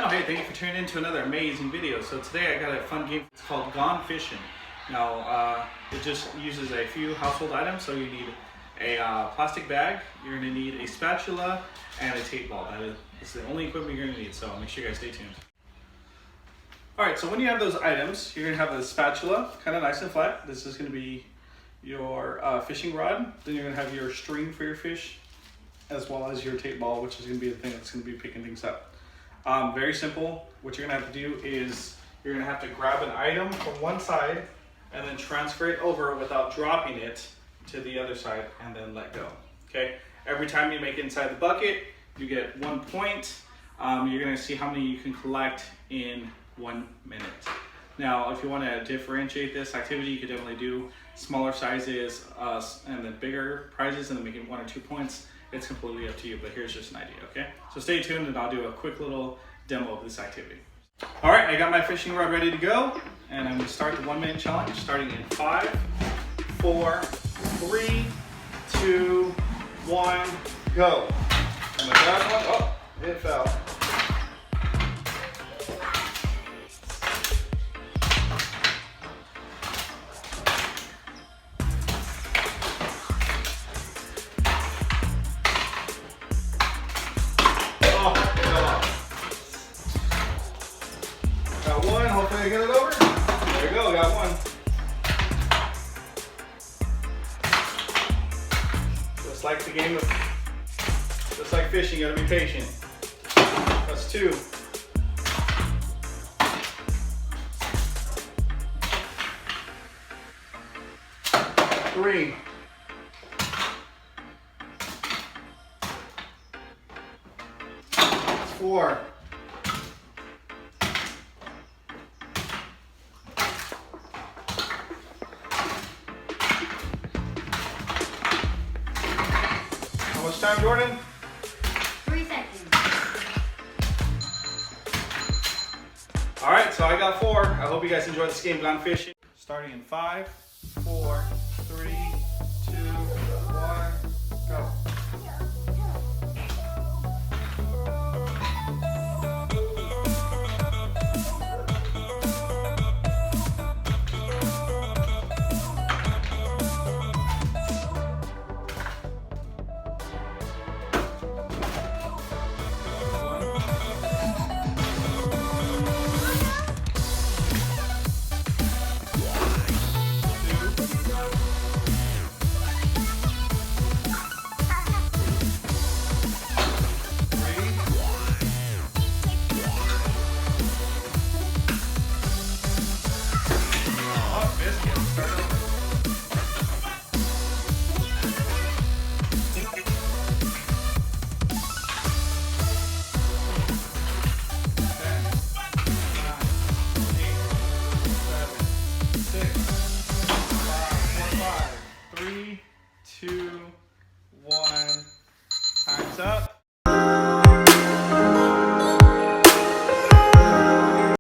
channel. Hey, thank you for tuning in to another amazing video. So today I got a fun game. It's called Gone Fishing. Now, it just uses a few household items. So you need a plastic bag, you're going to need a spatula, and a tape ball. That is the only equipment you're going to need, so make sure you guys stay tuned. Alright, so when you have those items, you're going to have the spatula, kind of nice and flat. This is going to be your fishing rod. Then you're going to have your string for your fish, as well as your tape ball, which is going to be the thing that's going to be picking things up. Very simple. What you're going to have to do is you're going to have to grab an item from one side and then transfer it over without dropping it to the other side and then let go. Okay. Every time you make it inside the bucket, you get 1 point. You're going to see how many you can collect in 1 minute. Now, if you want to differentiate this activity, you could definitely do smaller sizes and then bigger prizes and then make it 1 or 2 points. It's completely up to you, but here's just an idea, okay? So stay tuned and I'll do a quick little demo of this activity. All right, I got my fishing rod ready to go, and I'm gonna start the 1 minute challenge starting in 5, 4, 3, 2, 1, go. And I got one, oh, it fell. Got one, hopefully I get it over. There we go, got one. Just like the game of, just like fishing, you gotta be patient. That's 2. 3. 4. 'How much time, Jordan? 3 seconds. All right, so I got 4. I hope you guys enjoyed this game, Gone Fishing. Starting in 5, 4, 3, 2, 1, go. Three, 2,